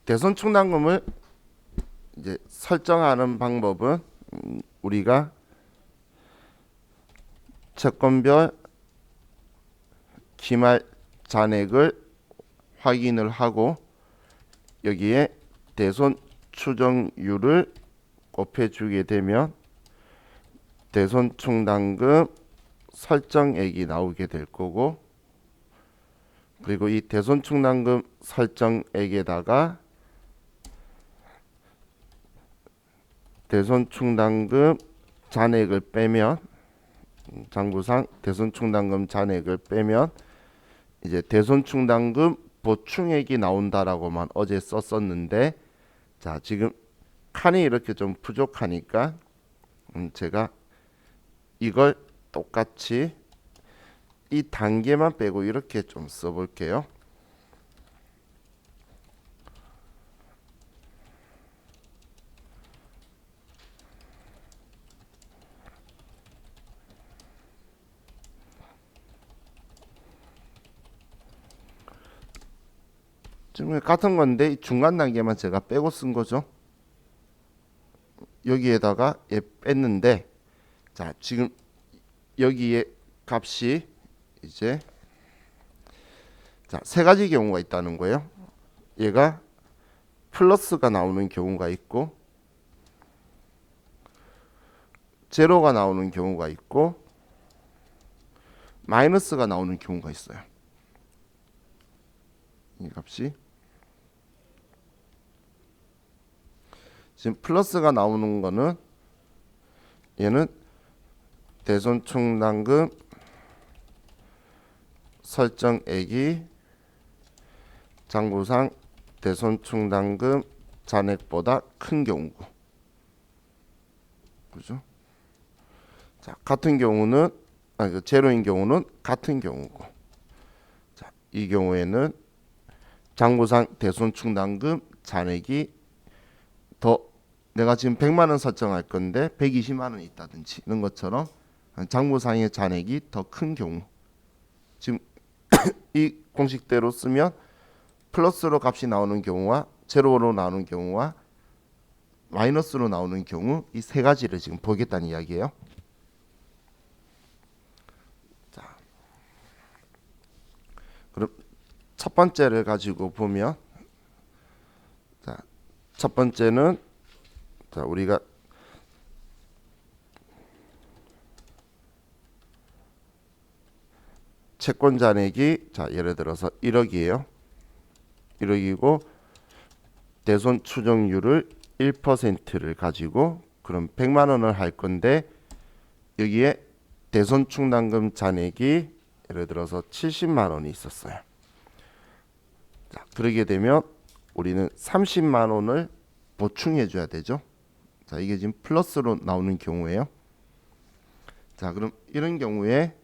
대손 충당금을 이제 설정하는 방법은 우리가 채권별 기말 잔액을 확인을 하고 여기에 대손 추정률을 곱해주게 되면 대손 충당금 설정액이 나오게 될 거고, 그리고 이 대손 충당금 설정액에다가 대손 충당금 잔액을 빼면, 장부상 대손 충당금 잔액을 빼면 이제 대손 충당금 보충액이 나온다라고만 어제 썼었는데, 자 지금 칸이 이렇게 좀 부족하니까 제가 이걸 똑같이 이 단계만 빼고 이렇게 좀 써볼게요. 지금 같은 건데 이 중간 단계만 제가 빼고 쓴 거죠. 여기에다가 얘 뺐는데, 자 지금 여기에 값이 이제 자, 세 가지 경우가 있다는 거예요. 얘가 플러스가 나오는 경우가 있고, 제로가 나오는 경우가 있고, 마이너스가 나오는 경우가 있어요. 이 값이 지금 플러스가 나오는 거는 얘는 대손 충당금 설정액이 장부상 대손 충당금 잔액보다 큰 경우고, 그죠? 자, 같은 경우는 제로인 경우는 같은 경우고, 자, 이 경우에는 장부상 대손 충당금 잔액이 더, 내가 지금 100만 원 설정할 건데 120만 원이 있다든지 이런 것처럼 장부상의 잔액이 더 큰 경우, 지금 이 공식대로 쓰면 플러스로 값이 나오는 경우와 제로로 나오는 경우와 마이너스로 나오는 경우, 이 세 가지를 지금 보겠다는 이야기예요. 자, 그럼 첫 번째를 가지고 보면, 자, 첫 번째는 자, 우리가 채권 잔액이 자 예를 들어서 1억이에요. 1억이고 대손 추정률을 1%를 가지고 그럼 100만 원을 할 건데, 여기에 대손 충당금 잔액이 예를 들어서 70만 원이 있었어요. 자, 그러게 되면 우리는 30만 원을 보충해 줘야 되죠. 자, 이게 지금 플러스로 나오는 경우예요. 자, 그럼 이런 경우에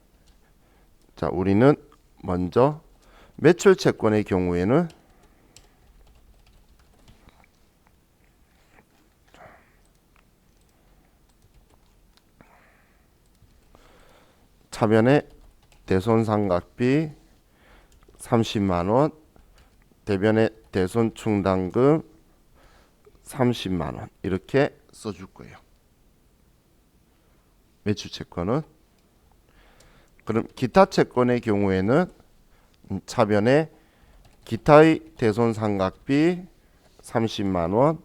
자, 우리는 먼저 매출 채권의 경우에는 차변에 대손 상각비 30만 원, 대변에 대손 충당금 30만 원 이렇게 써줄 거예요. 매출 채권은. 그럼 기타 채권의 경우에는 차변에 기타의 대손 상각비 30만 원,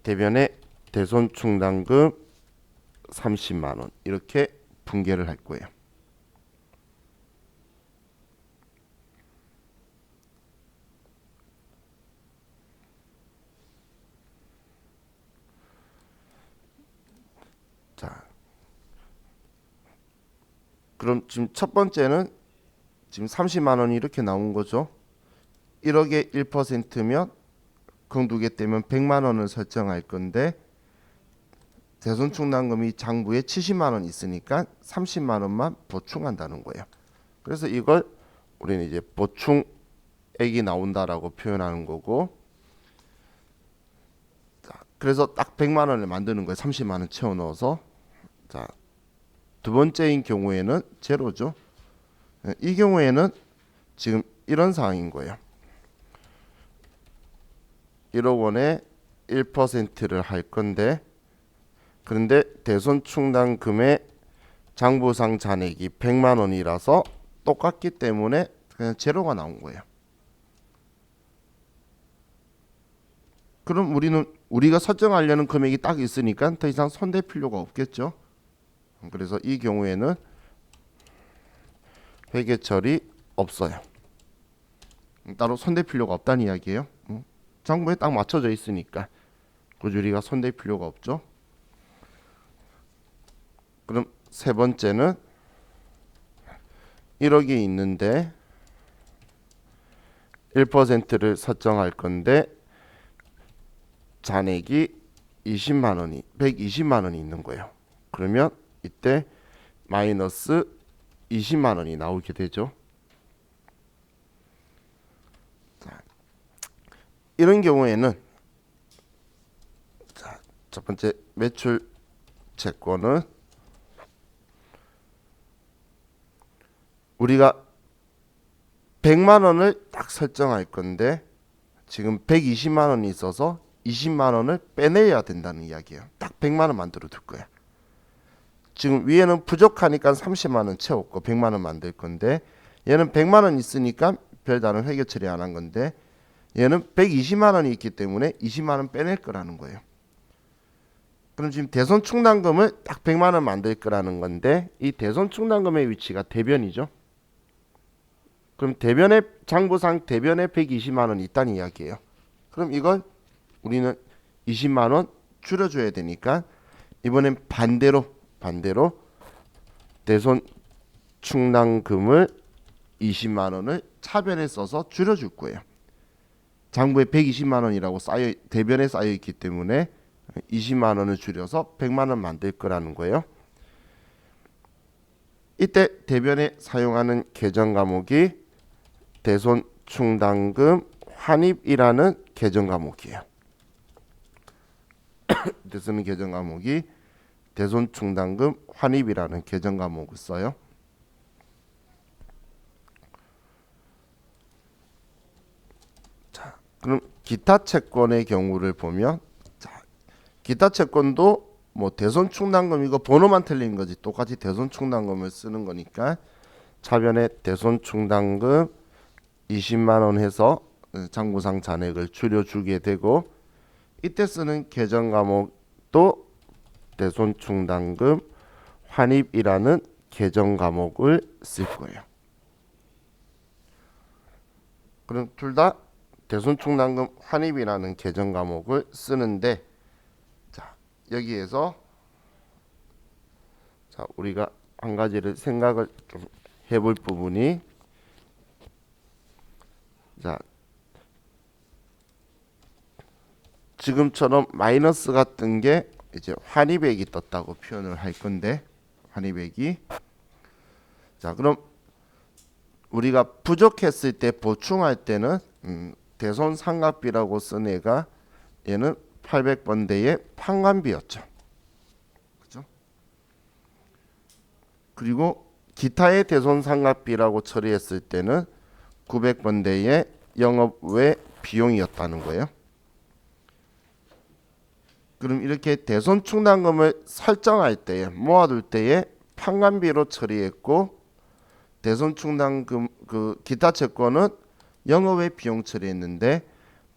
대변에 대손 충당금 30만 원 이렇게 분개를 할 거예요. 자, 그럼 지금 첫 번째는 지금 30만 원이 이렇게 나온 거죠. 1억에 1%면 그 두 개 떼면 100만 원을 설정할 건데, 대손 충당금이 장부에 70만 원 있으니까 30만 원만 보충한다는 거예요. 그래서 이걸 우리는 이제 보충액이 나온다라고 표현하는 거고, 자, 그래서 딱 100만 원을 만드는 거예요. 30만 원 채워 넣어서. 자, 두 번째인 경우에는 제로죠. 이 경우에는 지금 이런 상황인 거예요. 1억 원에 1%를 할 건데, 그런데 대손 충당금의 장부상 잔액이 100만 원이라서 똑같기 때문에 그냥 제로가 나온 거예요. 그럼 우리가 설정하려는 금액이 딱 있으니까 더 이상 손댈 필요가 없겠죠. 그래서 이 경우에는 회계처리 없어요. 따로 손댈 필요가 없다는 이야기예요. 장부에 딱 맞춰져 있으니까 굳이 우리가 손댈 필요가 없죠. 그럼 세 번째는 1억이 있는데 1%를 설정할 건데 잔액이 120만 원이 있는 거예요. 그러면 이때 마이너스 20만 원이 나오게 되죠. 자, 이런 경우에는 첫 번째 매출 채권은 우리가 100만 원을 딱 설정할 건데 지금 120만 원이 있어서 20만 원을 빼내야 된다는 이야기예요. 딱 100만 원 만들어 둘 거야. 지금 위에는 부족하니까 30만 원 채웠고 100만 원 만들 건데, 얘는 100만 원 있으니까 별다른 회계 처리 안 한 건데, 얘는 120만 원이 있기 때문에 20만 원 빼낼 거라는 거예요. 그럼 지금 대손 충당금을 딱 100만 원 만들 거라는 건데, 이 대손 충당금의 위치가 대변이죠. 그럼 대변의 장부상 대변에 120만 원이 있다는 이야기예요. 그럼 이걸 우리는 20만 원 줄여줘야 되니까 이번엔 반대로 대손 충당금을 20만 원을 차변에 써서 줄여줄 거예요. 장부에 120만 원이라고 대변에 쌓여 있기 때문에 20만 원을 줄여서 100만 원 만들 거라는 거예요. 이때 대변에 사용하는 계정 과목이 대손 충당금 환입이라는 계정 과목이에요. 이때 쓰는 계정 과목이 대손 충당금 환입이라는 계정 과목을 써요. 자, 그럼 기타 채권의 경우를 보면, 자, 기타 채권도 뭐 대손 충당금 이거 번호만 틀린 거지 똑같이 대손 충당금을 쓰는 거니까 차변에 대손 충당금 20만 원 해서 장부상 잔액을 줄여주게 되고, 이때 쓰는 계정 과목도 대손 충당금 환입이라는 계정 과목을 쓸 거예요. 그럼 둘 다 대손 충당금 환입이라는 계정 과목을 쓰는데, 자, 여기에서 자, 우리가 한 가지를 생각을 좀 해볼 부분이, 자, 지금처럼 마이너스가 뜬 게 이제 환입액이 떴다고 표현을 할 건데, 환입액이, 자, 그럼 우리가 부족했을 때 보충할 때는 대손 상각비라고 쓴 애가 얘는 800번대의 판관비였죠. 그죠? 그리고 기타의 대손 상각비라고 처리했을 때는 900번대의 영업 외 비용이었다는 거예요. 그럼 이렇게 대손 충당금을 설정할 때에 모아둘 때에 판관비로 처리했고, 대손 충당금 그 기타 채권은 영업 외 비용 처리했는데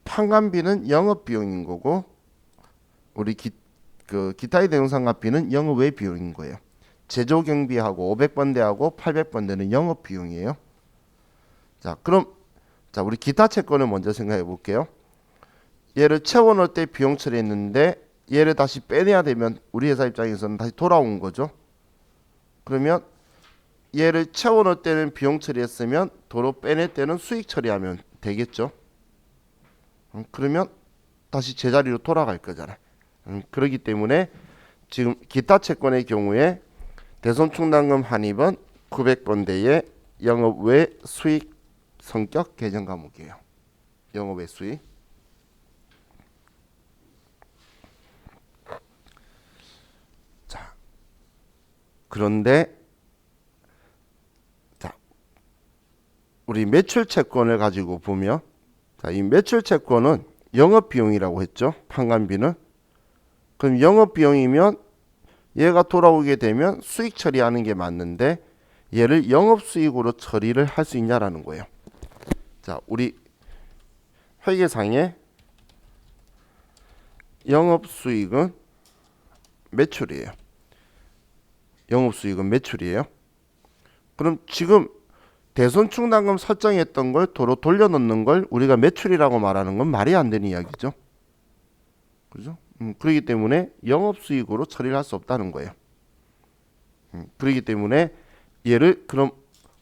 판관비는 영업 비용인 거고, 우리 기타의 대손 상각비는 영업 외 비용인 거예요. 제조 경비하고 500번대하고 800번대는 영업 비용이에요. 자, 그럼 우리 기타 채권을 먼저 생각해 볼게요. 얘를 채워 넣을 때 비용 처리했는데 얘를 다시 빼내야 되면 우리 회사 입장에서는 다시 돌아온 거죠. 그러면 얘를 채워 넣을 때는 비용 처리했으면 도로 빼낼 때는 수익 처리하면 되겠죠. 그러면 다시 제자리로 돌아갈 거잖아요. 그렇기 때문에 지금 기타 채권의 경우에 대손 충당금 환입은 900번대의 영업 외 수익 성격 계정 과목이에요. 영업 외 수익. 자, 그런데 자, 우리 매출 채권을 가지고 보면, 자, 이 매출 채권은 영업비용이라고 했죠. 판관비는. 그럼 영업비용이면 얘가 돌아오게 되면 수익 처리하는 게 맞는데 얘를 영업수익으로 처리를 할 수 있냐라는 거예요. 자, 우리 회계상에 영업수익은 매출이에요. 영업수익은 매출이에요. 그럼 지금 대손충당금 설정했던 걸 도로 돌려놓는 걸 우리가 매출이라고 말하는 건 말이 안 되는 이야기죠. 그죠? 그렇기 때문에 영업수익으로 처리를 할 수 없다는 거예요. 그렇기 때문에 얘를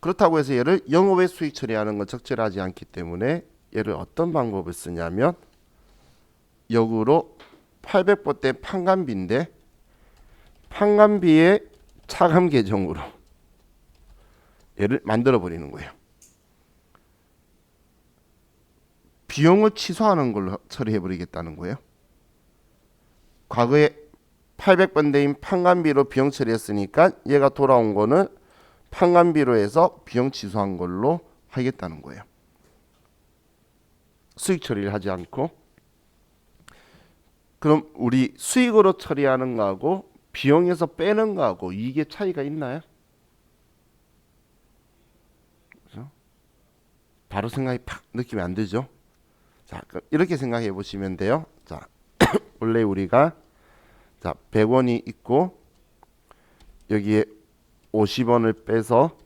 그렇다고 해서 얘를 영업의 수익 처리하는 건 적절하지 않기 때문에 얘를 어떤 방법을 쓰냐면 역으로 800번대 판관비인데 판관비의 차감 계정으로 얘를 만들어 버리는 거예요. 비용을 취소하는 걸로 처리해 버리겠다는 거예요. 과거에 800번대인 판관비로 비용 처리했으니까 얘가 돌아온 거는 판관비로 해서 비용 취소한 걸로 하겠다는 거예요. 수익 처리를 하지 않고. 그럼 우리 수익으로 처리하는 거하고 비용에서 빼는 거하고 이게 차이가 있나요? 그렇죠? 바로 생각이 팍 느낌이 안 들죠? 자, 이렇게 생각해 보시면 돼요. 자, 원래 우리가 자 100원이 있고 여기에 50원을 빼서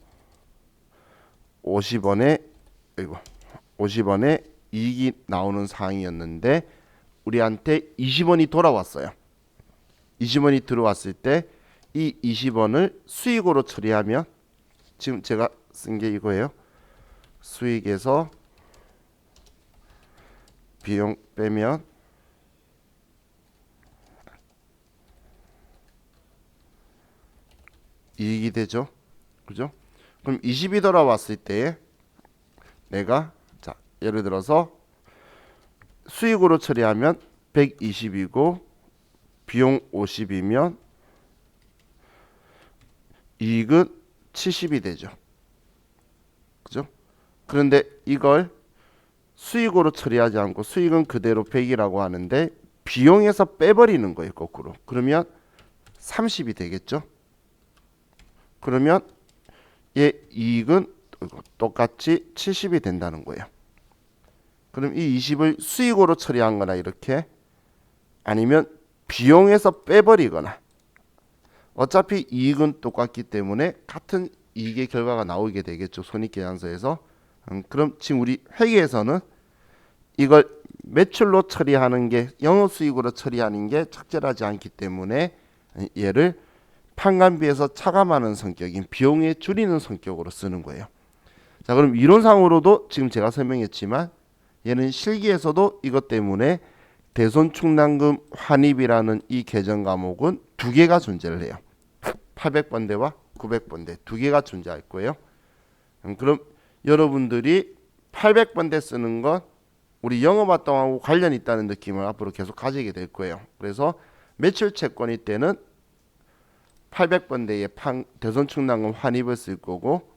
50원에 이익이 나오는 상황이었는데 우리한테 20원이 돌아왔어요. 20원이 들어왔을 때 이 20원을 수익으로 처리하면 지금 제가 쓴 게 이거예요. 수익에서 비용 빼면 이익이 되죠. 그죠? 그럼 20이 돌아왔을 때 내가 자 예를 들어서 수익으로 처리하면 120이고 비용 50이면 이익은 70이 되죠. 그죠? 그런데 이걸 수익으로 처리하지 않고 수익은 그대로 100이라고 하는데 비용에서 빼버리는 거예요. 거꾸로. 그러면 30이 되겠죠. 그러면 얘 이익은 똑같이 70이 된다는 거예요. 그럼 이 20을 수익으로 처리한 거나 이렇게 아니면 비용에서 빼버리거나 어차피 이익은 똑같기 때문에 같은 이익의 결과가 나오게 되겠죠. 손익계산서에서. 그럼 지금 우리 회계에서는 이걸 매출로 처리하는 게 영업수익으로 처리하는 게 적절하지 않기 때문에 얘를 판관비에서 차감하는 성격인 비용에 줄이는 성격으로 쓰는 거예요. 자, 그럼 이론상으로도 지금 제가 설명했지만 얘는 실기에서도 이것 때문에 대손충당금 환입이라는 이 계정 과목은 두 개가 존재를 해요. 800번대와 900번대 두 개가 존재할 거예요. 그럼 여러분들이 800번대 쓰는 건 우리 영업활동하고 관련이 있다는 느낌을 앞으로 계속 가지게 될 거예요. 그래서 매출 채권일 때는 800번대의 대손충당금 환입을 쓸 거고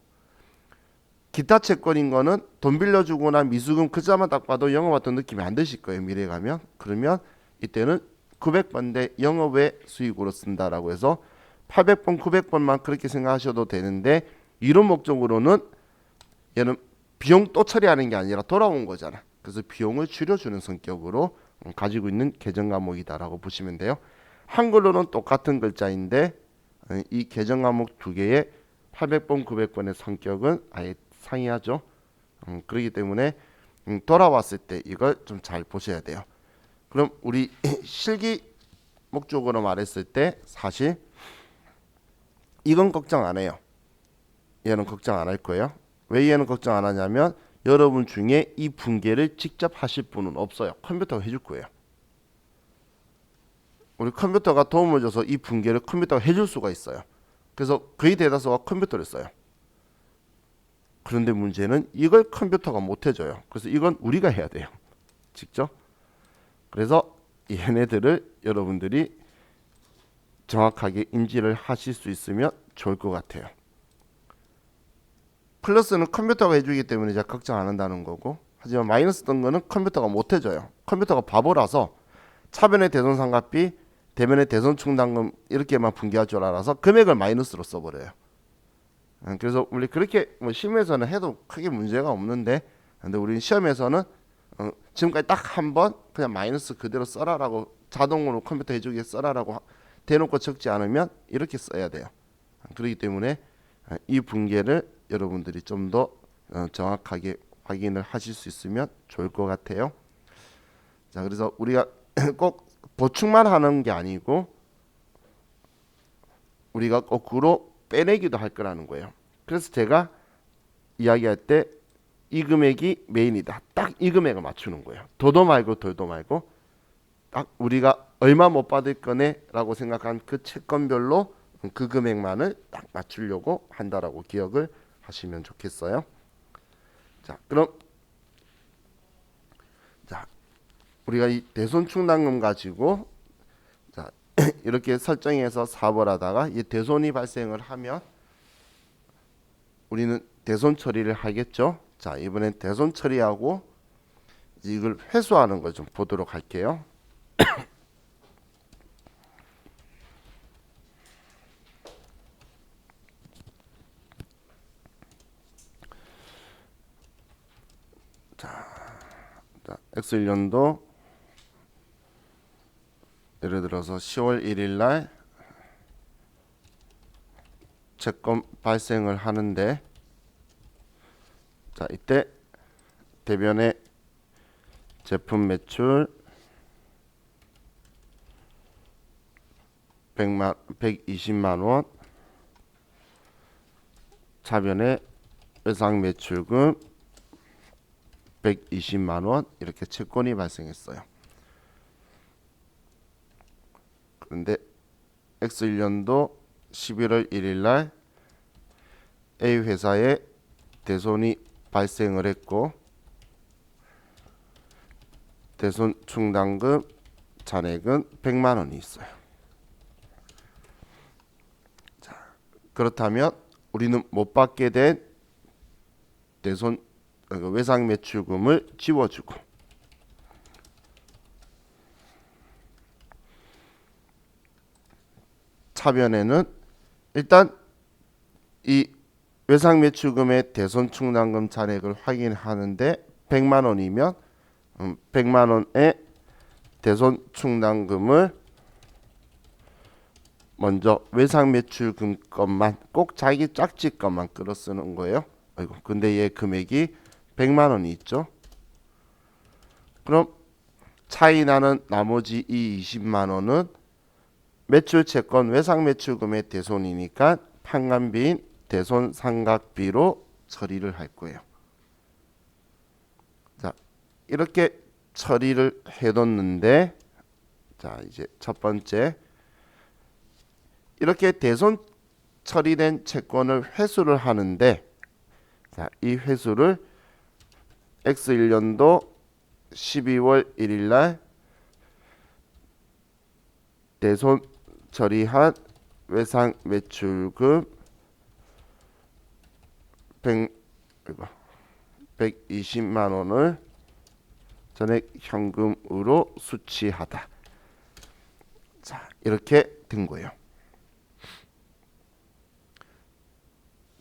기타 채권인 거는 돈 빌려주거나 미수금 그자만 딱 봐도 영업활동 느낌이 안 드실 거예요. 미래에 가면. 그러면 이때는 900번대 영업외 수익으로 쓴다라고 해서 800번, 900번만 그렇게 생각하셔도 되는데 이런 목적으로는 얘는 비용 또 처리하는 게 아니라 돌아온 거잖아. 그래서 비용을 줄여주는 성격으로 가지고 있는 계정 과목이다라고 보시면 돼요. 한글로는 똑같은 글자인데 이 계정 과목 두 개의 800번, 900번의 성격은 아예 상이하죠. 그렇기 때문에 돌아왔을 때 이걸 좀 잘 보셔야 돼요. 그럼 우리 실기 목적으로 말했을 때 사실 이건 걱정 안 해요. 얘는 걱정 안 할 거예요. 왜 얘는 걱정 안 하냐면 여러분 중에 이 분계를 직접 하실 분은 없어요. 컴퓨터가 해줄 거예요. 우리 컴퓨터가 도움을 줘서 이 분계를 컴퓨터가 해줄 수가 있어요. 그래서 거의 대다수가 컴퓨터를 써요. 그런데 문제는 이걸 컴퓨터가 못 해줘요. 그래서 이건 우리가 해야 돼요. 직접. 그래서 얘네들을 여러분들이 정확하게 인지를 하실 수 있으면 좋을 것 같아요. 플러스는 컴퓨터가 해주기 때문에 제가 걱정 안 한다는 거고 하지만 마이너스 뜬 거는 컴퓨터가 못 해줘요. 컴퓨터가 바보라서 차변의 대손 상각비, 대면의 대손 충당금 이렇게만 분기할 줄 알아서 금액을 마이너스로 써버려요. 그래서 우리 그렇게 뭐 실무에서는 해도 크게 문제가 없는데, 근데 우리 시험에서는 지금까지 딱 한 번 그냥 마이너스 그대로 써라라고, 자동으로 컴퓨터 해주게 써라라고 대놓고 적지 않으면 이렇게 써야 돼요. 그렇기 때문에 이 분계를 여러분들이 좀 더 정확하게 확인을 하실 수 있으면 좋을 것 같아요. 자, 그래서 우리가 꼭 보충만 하는 게 아니고 우리가 거꾸로 빼내기도 할 거라는 거예요. 그래서 제가 이야기할 때 이 금액이 메인이다, 딱 이 금액을 맞추는 거예요. 더도 말고 덜도 말고 딱 우리가 얼마 못 받을 거네 라고 생각한 그 채권별로 그 금액만을 딱 맞추려고 한다라고 기억을 하시면 좋겠어요. 자, 그럼 자, 우리가 이 대손 충당금 가지고 자 이렇게 설정해서 사업을 하다가 이 대손이 발생을 하면 우리는 대손 처리를 하겠죠. 자, 이번엔 대손 처리하고 이걸 회수하는 걸 좀 보도록 할게요. 자, X1년도 예를 들어서 10월 1일 날 채권 발생을 하는데, 자, 이때 대변의 제품 매출 120만 원, 차변의 외상 매출금 120만 원 이렇게 채권이 발생했어요. 그런데 X1년도 11월 1일 날 A 회사에 대손이 발생을 했고 대손 충당금 잔액은 100만 원이 있어요. 자, 그렇다면 우리는 못 받게 된 대손 외상 매출금을 지워주고 차변에는 일단 이 외상 매출금의 대손 충당금 잔액을 확인하는데 100만 원이면 100만 원의 대손 충당금을 먼저 외상 매출금 것만, 꼭 자기 짝짓 것만 끌어 쓰는 거예요. 아이고, 근데 얘 금액이 100만 원이 있죠. 그럼 차이 나는 나머지 이 20만 원은 매출 채권 외상 매출금의 대손이니까 판관비인 대손 상각비로 처리를 할 거예요. 자, 이렇게 처리를 해뒀는데, 자, 이제 첫 번째, 이렇게 대손 처리된 채권을 회수를 하는데, 자, 이 회수를 X1년도 12월 1일 날 대손 처리한 외상 매출금 120만 원을 전액 현금으로 수취하다. 자, 이렇게 된 거예요.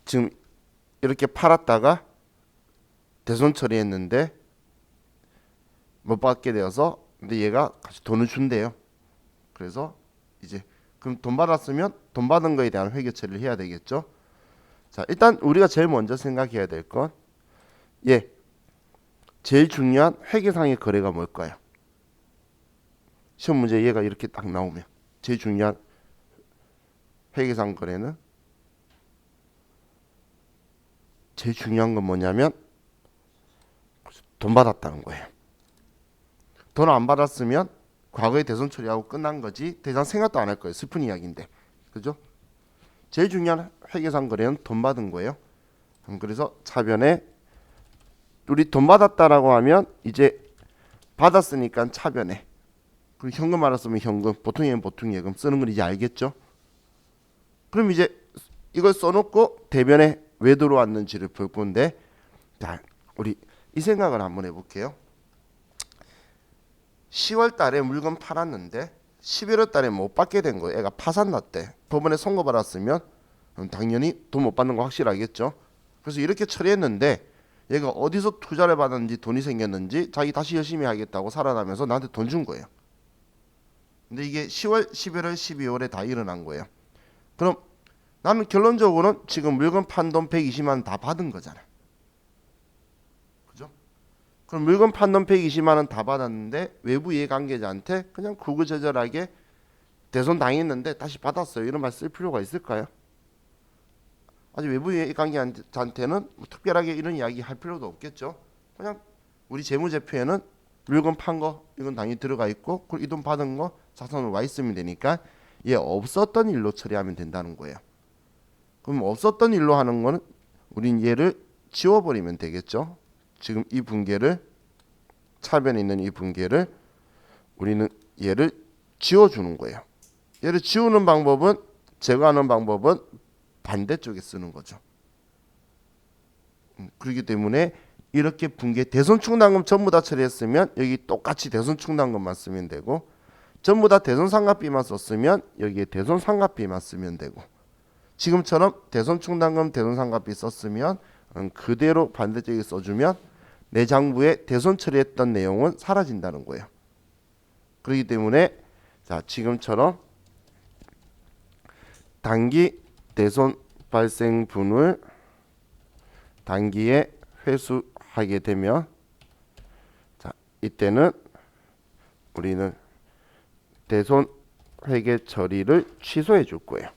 지금 이렇게 팔았다가 대손 처리했는데 못 받게 되어서, 근데 얘가 같이 돈을 준대요. 그래서 이제 그럼 돈 받았으면 돈 받은 거에 대한 회계 처리를 해야 되겠죠. 자, 일단 우리가 제일 먼저 생각해야 될 건, 예, 제일 중요한 회계상의 거래가 뭘까요? 시험 문제 얘가 이렇게 딱 나오면 제일 중요한 회계상 거래는, 제일 중요한 건 뭐냐면 돈 받았다는 거예요. 돈 안 받았으면 과거에 대손 처리하고 끝난 거지 더 이상 생각도 안 할 거예요. 슬픈 이야기인데, 그죠? 제일 중요한 회계상 거래는 돈 받은 거예요. 그래서 차변에 우리 돈 받았다라고 하면 이제 받았으니까 차변에, 그리고 현금 알았으면 현금, 보통 예금 보통 예금 쓰는 걸 이제 알겠죠? 그럼 이제 이걸 써놓고 대변에 왜 들어왔는지를 볼 건데, 자, 우리 이 생각을 한번 해볼게요. 10월 달에 물건 팔았는데 11월 달에 못 받게 된 거예요. 애가 파산 났대. 법원에 선고받았으면 당연히 돈 못 받는 거 확실하겠죠. 그래서 이렇게 처리했는데 얘가 어디서 투자를 받았는지 돈이 생겼는지 자기 다시 열심히 하겠다고 살아나면서 나한테 돈 준 거예요. 근데 이게 10월, 11월, 12월에 다 일어난 거예요. 그럼 나는 결론적으로는 지금 물건 판 돈 120만 원 다 받은 거잖아. 그죠? 그럼 물건 판 돈 120만 원 다 받았는데 외부 이해관계자한테 그냥 구구절절하게 대손 당했는데 다시 받았어요. 이런 말 쓸 필요가 있을까요? 아직 외부 이해관계자한테는 뭐 특별하게 이런 이야기 할 필요도 없겠죠. 그냥 우리 재무제표에는 물건 판 거 이건 당연히 들어가 있고 이 돈 받은 거 자산으로 와 있으면 되니까 얘 없었던 일로 처리하면 된다는 거예요. 그럼 없었던 일로 하는 거는 우린 얘를 지워버리면 되겠죠. 지금 이 분계를 차변에 있는 이 분계를 우리는 얘를 지워주는 거예요. 얘를 지우는 방법은 제거하는 방법은 반대쪽에 쓰는 거죠. 그렇기 때문에 이렇게 분계 대손충당금 전부 다 처리했으면 여기 똑같이 대손충당금만 쓰면 되고 전부 다 대손상각비만 썼으면 여기에 대손상각비만 쓰면 되고 지금처럼 대손충당금 대손상각비 썼으면 그대로 반대쪽에 써주면 내 장부에 대손 처리했던 내용은 사라진다는 거예요. 그렇기 때문에 자 지금처럼 단기 대손 발생분을 단기에 회수하게 되면 자 이때는 우리는 대손 회계 처리를 취소해 줄 거예요.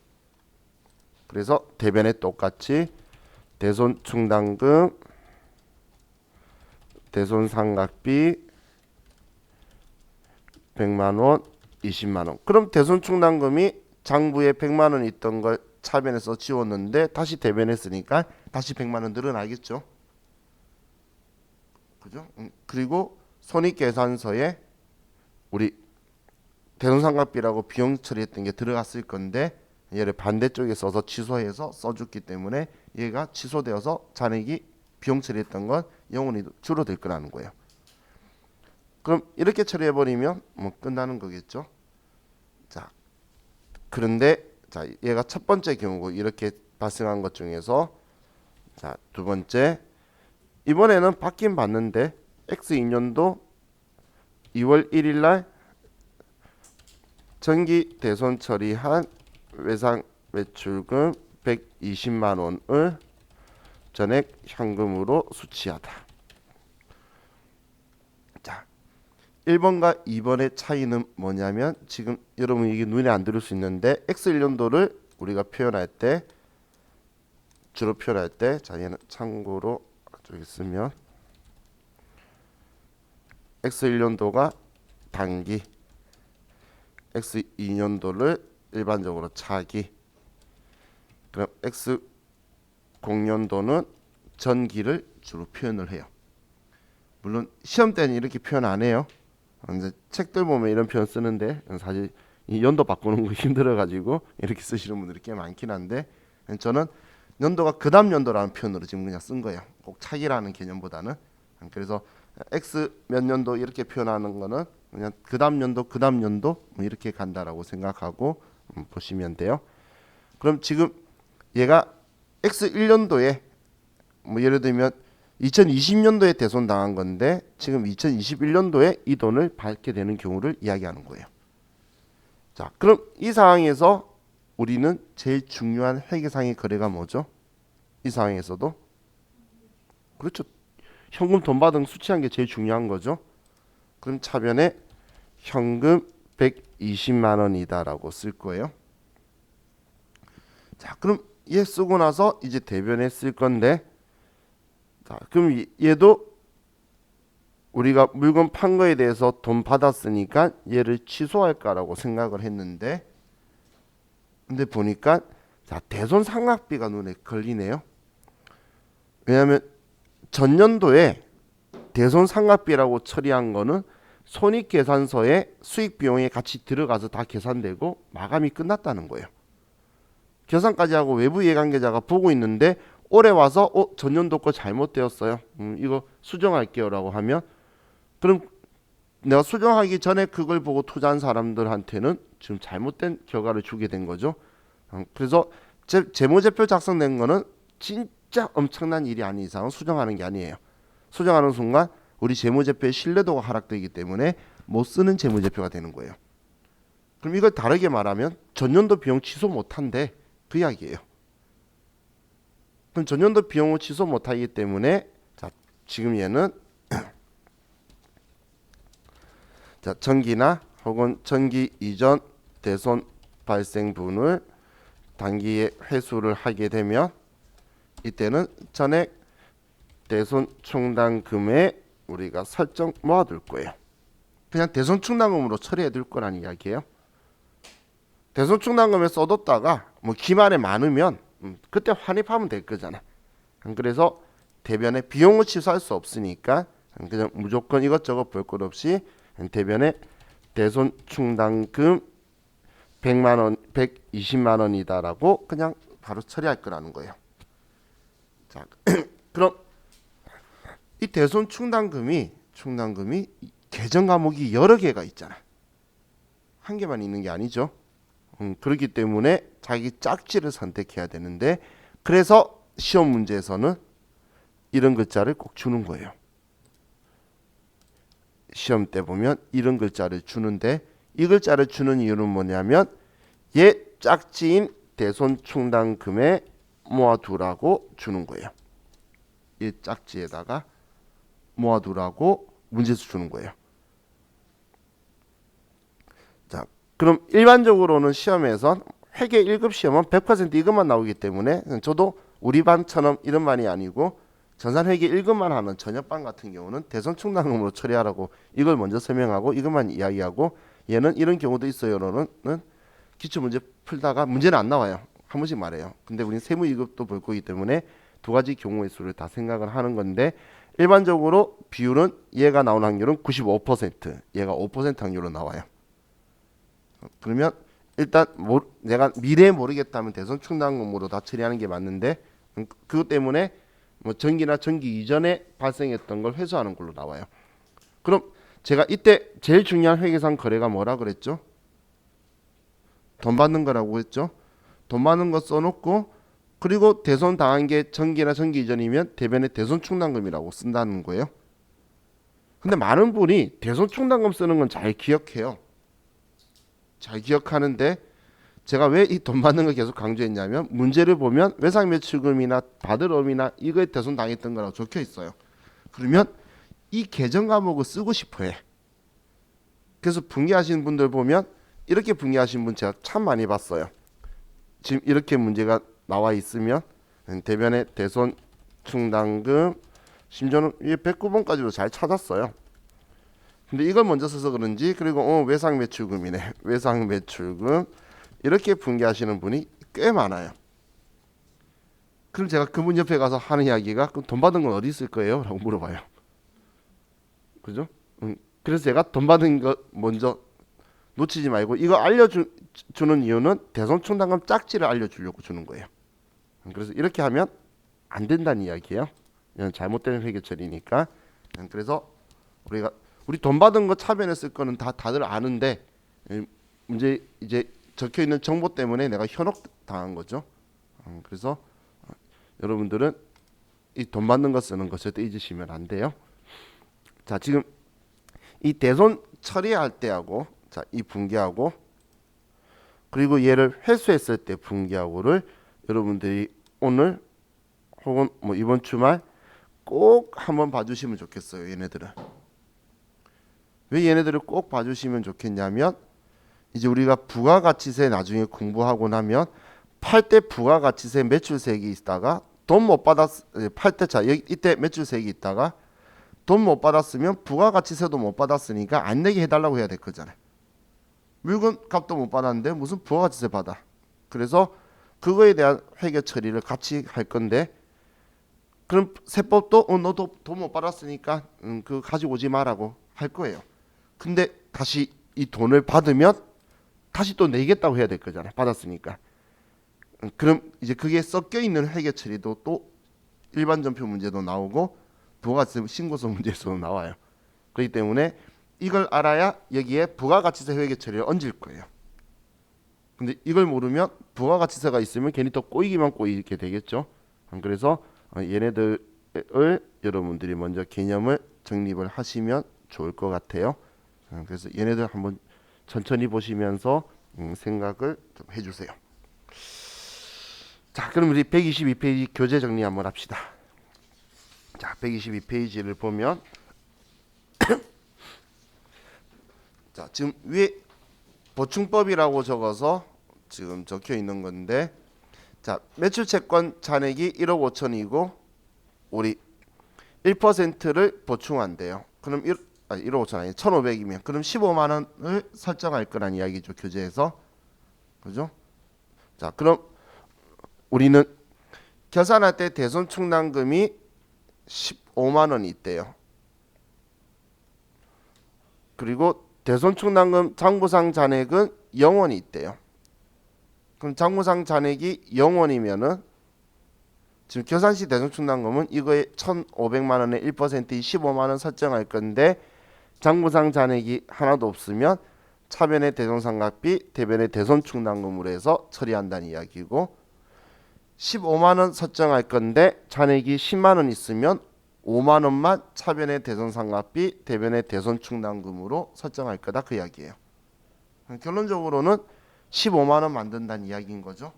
그래서 대변에 똑같이 대손 충당금, 대손 상각비 100만 원, 20만 원. 그럼 대손 충당금이 장부에 100만 원 있던 걸 차변에서 지웠는데 다시 대변했으니까 다시 100만 원 늘어나겠죠. 그죠? 그리고 손익계산서에 우리 대손상각비라고 비용 처리했던 게 들어갔을 건데 얘를 반대쪽에 써서 취소해서 써줬기 때문에 얘가 취소되어서 잔액이 비용 처리했던 건 영원히 줄어들 거라는 거예요. 그럼 이렇게 처리해버리면 뭐 끝나는 거겠죠. 자, 그런데 자 얘가 첫 번째 경우고 이렇게 발생한 것 중에서 자 두 번째 이번에는 받긴 받는데 X2년도 2월 1일 날 정기 대손 처리한 외상 매출금 120만 원을 전액 현금으로 수취하다. 자, 1번과 2번의 차이는 뭐냐면 지금 여러분 이게 눈에 안 들을 수 있는데 X1년도를 우리가 표현할 때 주로 표현할 때 자 얘는 참고로 저기 쓰면 X1년도가 단기 X2년도를 일반적으로 차기 그럼 X0년도는 전기를 주로 표현을 해요. 물론 시험 때는 이렇게 표현 안 해요. 이제 책들 보면 이런 표현 쓰는데 사실 이 연도 바꾸는 거 힘들어 가지고 이렇게 쓰시는 분들이 꽤 많긴 한데 저는 연도가 그 다음 연도라는 표현으로 지금 그냥 쓴 거예요. 꼭 차기라는 개념보다는. 그래서 X 몇 년도 이렇게 표현하는 거는 그냥 그 다음 연도 뭐 이렇게 간다라고 생각하고 보시면 돼요. 그럼 지금 얘가 X1년도에 뭐 예를 들면 2020년도에 대손 당한 건데 지금 2021년도에 이 돈을 받게 되는 경우를 이야기하는 거예요. 자, 그럼 이 상황에서 우리는 제일 중요한 회계상의 거래가 뭐죠? 이 상황에서도 그렇죠. 현금 돈 받은 수취한 게 제일 중요한 거죠. 그럼 차변에 현금 120만 원이다라고 쓸 거예요. 자, 그럼 얘 쓰고 나서 이제 대변에 쓸 건데 자, 그럼 얘도 우리가 물건 판 거에 대해서 돈 받았으니까 얘를 취소할까라고 생각을 했는데 근데 보니까 자, 대손 상각비가 눈에 걸리네요. 왜냐하면 전년도에 대손 상각비라고 처리한 거는 손익계산서에 수익 비용에 같이 들어가서 다 계산되고 마감이 끝났다는 거예요. 계산까지 하고 외부 이해관계자가 보고 있는데 올해 와서 전년도 거 잘못되었어요. 이거 수정할게요라고 하면 그럼 내가 수정하기 전에 그걸 보고 투자한 사람들한테는 지금 잘못된 결과를 주게 된 거죠. 그래서 재무제표 작성된 거는 진짜 엄청난 일이 아닌 이상은 수정하는 게 아니에요. 수정하는 순간 우리 재무제표의 신뢰도가 하락되기 때문에 못 쓰는 재무제표가 되는 거예요. 그럼 이걸 다르게 말하면 전년도 비용 취소 못한대 그 이야기예요. 그럼 전년도 비용을 취소 못하기 때문에 자 지금 얘는 자 전기나 혹은 전기 이전 대손 발생분을 단기에 회수를 하게 되면 이때는 전액 대손 충당금에 우리가 설정 모아둘 거예요. 그냥 대손 충당금으로 처리해 둘 거란 이야기예요. 대손 충당금에 써뒀다가 뭐 기만에 많으면 그때 환입하면 될 거잖아. 그래서 대변에 비용을 취소할 수 없으니까 그냥 무조건 이것저것 볼 것 없이 대변에 대손 충당금 100만 원, 120만 원이다라고 그냥 바로 처리할 거라는 거예요. 자, 그럼 이 대손 충당금이 계정 과목이 여러 개가 있잖아. 한 개만 있는 게 아니죠. 그렇기 때문에 자기 짝지를 선택해야 되는데 그래서 시험 문제에서는 이런 글자를 꼭 주는 거예요. 시험 때 보면 이런 글자를 주는데 이 글자를 주는 이유는 뭐냐면 얘 짝지인 대손 충당금에 모아두라고 주는 거예요. 이 짝지에다가 모아두라고 문제에서 주는 거예요. 자, 그럼 일반적으로는 시험에선 회계 1급 시험은 100% 이것만 나오기 때문에 저도 우리 반처럼 이런 반이 아니고 전산회계 1급만 하는 전역반 같은 경우는 대손 충당금으로 처리하라고 이걸 먼저 설명하고 이것만 이야기하고 얘는 이런 경우도 있어요로는 기출문제 풀다가 문제는 안 나와요. 한 번씩 말해요. 근데 우리는 세무 2급도 볼 거기 때문에 두 가지 경우의 수를 다 생각을 하는 건데 일반적으로 비율은 얘가 나오는 확률은 95%, 얘가 5% 확률로 나와요. 그러면 일단 내가 미래에 모르겠다면 대손 충당금으로 다 처리하는 게 맞는데 그것 때문에 뭐 전기나 전기 이전에 발생했던 걸 회수하는 걸로 나와요. 그럼 제가 이때 제일 중요한 회계상 거래가 뭐라 그랬죠? 돈 받는 거라고 했죠. 돈 받는 거 써놓고 그리고 대손 당한 게 전기나 전기 이전이면 대변에 대손 충당금이라고 쓴다는 거예요. 근데 많은 분이 대손 충당금 쓰는 건 잘 기억해요. 잘 기억하는데 제가 왜 이 돈 받는 걸 계속 강조했냐면 문제를 보면 외상 매출금이나 받을음이나 이거에 대손 당했던 거라고 적혀 있어요. 그러면 이 계정 과목을 쓰고 싶어 해. 그래서 분개하시는 분들 보면 이렇게 분개하신 분 제가 참 많이 봤어요. 지금 이렇게 문제가 나와 있으면 대변에 대손 충당금 심지어는 109번까지도 잘 찾았어요. 근데 이걸 먼저 써서 그런지 그리고 외상 매출금이네. 외상 매출금 이렇게 분개하시는 분이 꽤 많아요. 그럼 제가 그분 옆에 가서 하는 이야기가 그럼 돈 받은 건 어디 있을 거예요? 라고 물어봐요. 그죠? 그래서 제가 돈 받은 거 먼저 놓치지 말고 이거 알려주는 이유는 대손 충당금 짝지를 알려주려고 주는 거예요. 그래서 이렇게 하면 안 된다는 이야기예요. 이건 잘못된 회계 처리니까. 그래서 우리 돈 받은 거 차변에 쓸 거는 다들 아는데 문제 이제 적혀 있는 정보 때문에 내가 현혹 당한 거죠. 그래서 여러분들은 이 돈 받는 거 쓰는 거 절대 잊으시면 안 돼요. 자, 지금 이 대손 처리할 때하고 자, 이 분개하고 그리고 얘를 회수했을 때 분개하고를 여러분들이 오늘 혹은 뭐 이번 주말 꼭 한번 봐주시면 좋겠어요. 얘네들은 왜 얘네들을 꼭 봐주시면 좋겠냐면 이제 우리가 부가가치세 나중에 공부하고 나면 팔 때 부가가치세 매출세액이 있다가 돈 못 팔 때 자 이때 매출세액이 있다가 돈 못 받았으면 부가가치세도 못 받았으니까 안 내게 해달라고 해야 될 거잖아요. 물건 값도 못 받았는데 무슨 부가가치세 받아. 그래서 그거에 대한 회계 처리를 같이 할 건데 그럼 세법도 너도 돈 못 받았으니까 그거 가지고 오지 마라고 할 거예요. 근데 다시 이 돈을 받으면 다시 또 내겠다고 해야 될 거잖아요. 받았으니까. 그럼 이제 그게 섞여 있는 회계 처리도 또 일반 전표 문제도 나오고 부가가치세 신고서 문제에서도 나와요. 그렇기 때문에 이걸 알아야 여기에 부가가치세 회계 처리를 얹을 거예요. 근데 이걸 모르면 부가가치세가 있으면 괜히 또 꼬이기만 꼬이게 되겠죠. 그래서 얘네들을 여러분들이 먼저 개념을 정립을 하시면 좋을 것 같아요. 그래서 얘네들 한번 천천히 보시면서 생각을 좀 해주세요. 자, 그럼 우리 122페이지 교재 정리 한번 합시다. 자, 122페이지를 보면 자, 지금 위에 보충법이라고 적어서 지금 적혀 있는 건데, 자, 매출채권 잔액이 1억 5천이고 우리 1%를 보충한대요. 그럼 1억 5천 아니 1,500이면 그럼 15만 원을 설정할 거란 이야기죠, 교재에서. 그죠? 자, 그럼 우리는 계산할 때 대손 충당금이 15만 원이 있대요. 그리고 대손 충당금 장부상 잔액은 0원이 있대요. 그럼 장부상 잔액이 0원이면은 지금 계산시 대손 충당금은 이거에 1,500만 원의 1%인 15만 원 설정할 건데, 장부상 잔액이 하나도 없으면 차변의 대손상각비, 대변의 대손 충당금으로 해서 처리한다는 이야기고, 15만 원 설정할 건데 잔액이 10만 원 있으면 5만 원만 차변의 대손상각비, 대변의 대손 충당금으로 설정할 거다, 그 이야기예요. 결론적으로는 15만 원 만든다는 이야기인 거죠.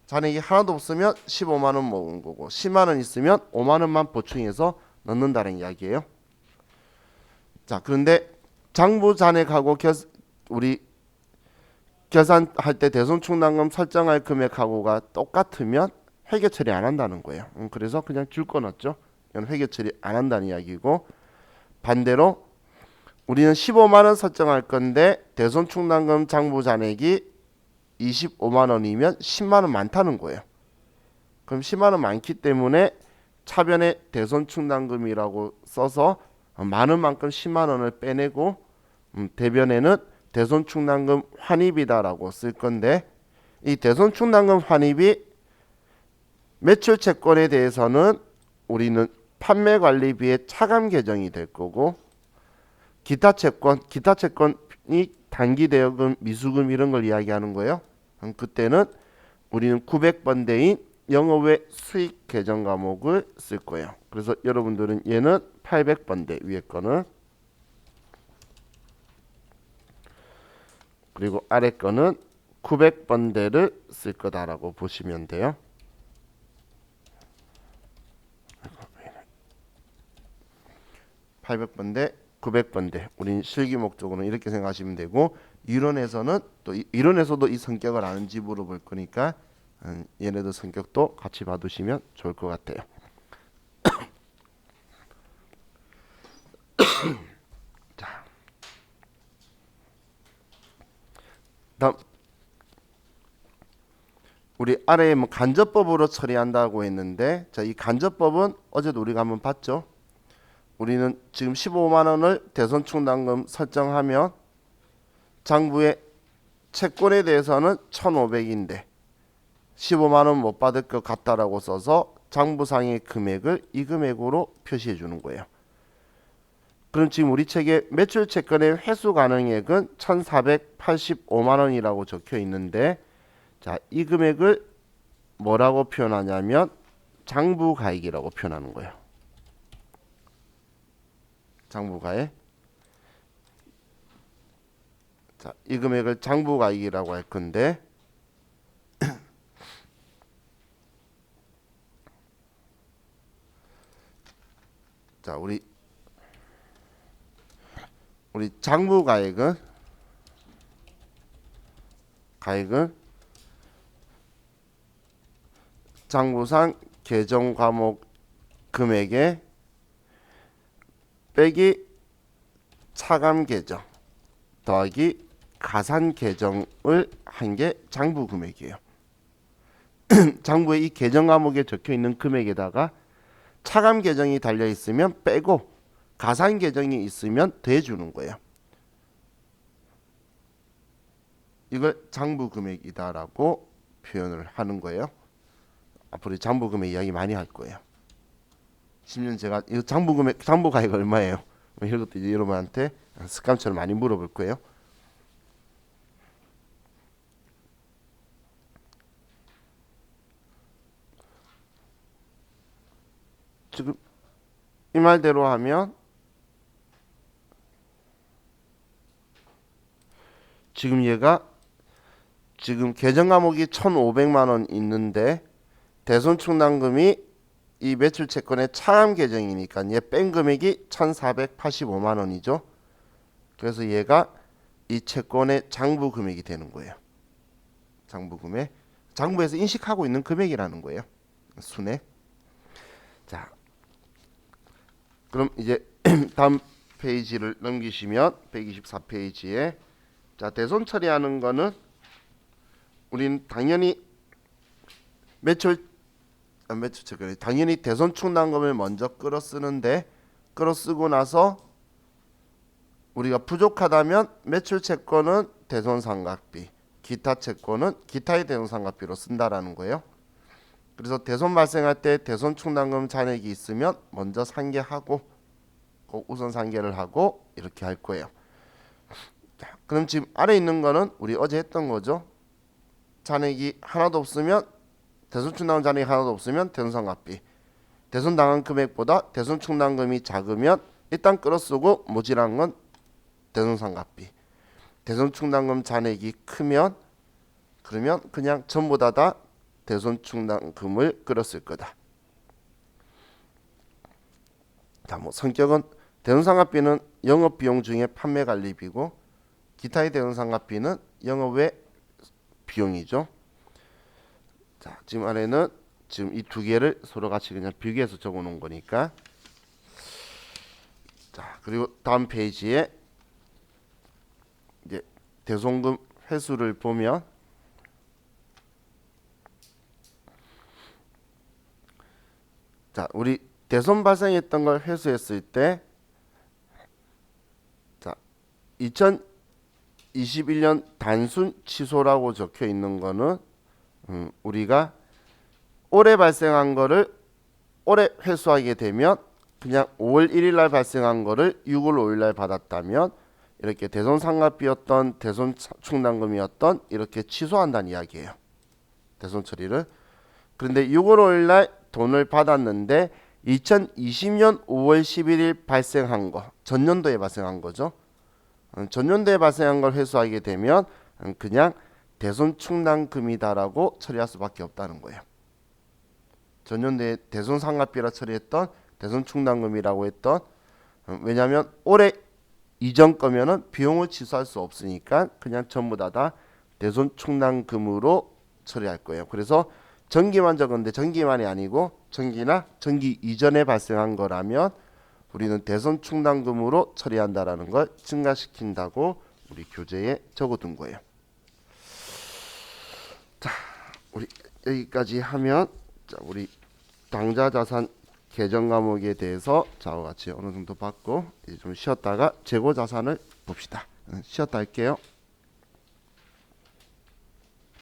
잔액이 하나도 없으면 15만 원 먹은 거고, 10만 원 있으면 5만 원만 보충해서 넣는다는 이야기예요. 자, 그런데 장부 잔액하고 우리 계산할 때 대손 충당금 설정할 금액하고가 똑같으면 회계 처리 안 한다는 거예요. 그래서 그냥 줄 거 넣었죠. 이건 회계 처리 안 한다는 이야기고, 반대로 우리는 15만 원 설정할 건데 대손 충당금 장부 잔액이 25만 원이면 10만 원 많다는 거예요. 그럼 10만 원 많기 때문에 차변에 대손 충당금이라고 써서 많은 만큼 10만 원을 빼내고, 대변에는 대손 충당금 환입이다라고 쓸 건데, 이 대손 충당금 환입이 매출 채권에 대해서는 우리는 판매 관리비의 차감 계정이 될 거고, 기타 채권이 단기 대여금, 미수금 이런 걸 이야기하는 거예요. 그때는 우리는 900번대인 영업외 수익 계정 과목을 쓸 거예요. 그래서 여러분들은 얘는 800번대 위에 거는, 그리고 아래 거는 900번대를 쓸 거다라고 보시면 돼요. 800번대, 900번대. 우린 실기 목적으로는 이렇게 생각하시면 되고, 이론에서도 이 성격을 아는지 물어볼 거니까 얘네들 성격도 같이 봐두시면 좋을 것 같아요. 자, 다음 우리 아래에 뭐 간접법으로 처리한다고 했는데, 자, 이 간접법은 어제도 우리가 한번 봤죠. 우리는 지금 15만 원을 대손 충당금 설정하면 장부의 채권에 대해서는 1,500인데 15만 원 못 받을 것 같다라고 써서 장부상의 금액을 이 금액으로 표시해 주는 거예요. 그럼 지금 우리 책에 매출 채권의 회수 가능액은 1,485만 원이라고 적혀 있는데, 자, 이 금액을 뭐라고 표현하냐면 장부가액이라고 표현하는 거예요. 장부가액. 자, 이 금액을 장부가액이라고 할 건데, 자, 우리 장부가액은 장부상 계정 과목 금액에 빼기 차감 계정 더하기 가산 계정을 한 게 장부 금액이에요. 장부에 이 계정 과목에 적혀 있는 금액에다가 차감 계정이 달려 있으면 빼고 가산 계정이 있으면 더해주는 거예요. 이걸 장부 금액이다라고 표현을 하는 거예요. 앞으로 장부금액 이야기 많이 할 거예요. 10년 제가 이 장부금액 장부가액 얼마예요? 뭐 이런 것도 이제 여러분한테 습관처럼 많이 물어볼 거예요. 지금 이 말대로 하면 지금 얘가 지금 계정 과목이 1,500만 원 있는데 대손 충당금이 이 매출 채권의 차감 계정이니까 얘 뺀 금액이 1,485만 원이죠. 그래서 얘가 이 채권의 장부 금액이 되는 거예요. 장부 금액. 장부에서 인식하고 있는 금액이라는 거예요. 순액. 자, 그럼 이제 다음 페이지를 넘기시면 124페이지에 자, 대손 처리하는 거는 우리는 당연히 매출 채권이 당연히 대손 충당금을 먼저 끌어 쓰는데 끌어 쓰고 나서 우리가 부족하다면 매출 채권은 대손 상각비, 기타 채권은 기타의 대손 상각비로 쓴다라는 거예요. 그래서 대손 발생할 때 대손 충당금 잔액이 있으면 먼저 상계하고 꼭 우선 상계를 하고 이렇게 할 거예요. 자, 그럼 지금 아래 있는 거는 우리 어제 했던 거죠. 잔액이 하나도 없으면 대손 충당금 잔액이 하나도 없으면 대손 상각비. 대손 당한 금액보다 대손 충당금이 작으면 일단 끌어쓰고 모자란 건 대손 상각비. 대손 충당금 잔액이 크면 그러면 그냥 전부 다 대손 충당금을 끌었을 거다. 자, 뭐 성격은 대손 상각비는 영업 비용 중에 판매 관리비고 기타의 대손 상각비는 영업 외 비용이죠. 자, 지금 안에는 지금 이 두 개를 서로 같이 그냥 비교해서 적어 놓은 거니까. 자, 그리고 다음 페이지에 이제 대손금 회수를 보면 자, 우리 대손 발생했던 걸 회수했을 때 자, 2021년 단순 취소라고 적혀 있는 거는 우리가 올해 발생한 거를 올해 회수하게 되면 그냥 5월 1일 날 발생한 거를 6월 5일 날 받았다면 이렇게 대손 상각비였던 대손 충당금이었던 이렇게 취소한다는 이야기예요. 대손 처리를. 그런데 6월 5일 날 돈을 받았는데 2020년 5월 11일 발생한 거, 전년도에 발생한 거죠. 전년도에 발생한 걸 회수하게 되면 그냥 대손 충당금이다라고 처리할 수밖에 없다는 거예요. 전년도에 대손 상각비라 처리했던 대손 충당금이라고 했던 왜냐하면 올해 이전 거면은 비용을 취소할 수 없으니까 그냥 전부 다 대손 충당금으로 처리할 거예요. 그래서 전기만 적은데 전기만이 아니고 전기나 전기 이전에 발생한 거라면 우리는 대손 충당금으로 처리한다라는 걸 증가시킨다고 우리 교재에 적어둔 거예요. 자, 우리 여기까지 하면 자, 우리 당좌자산 계정 과목에 대해서 자와 같이 어느 정도 봤고 이제 좀 쉬었다가 재고 자산을 봅시다. 쉬었다 할게요.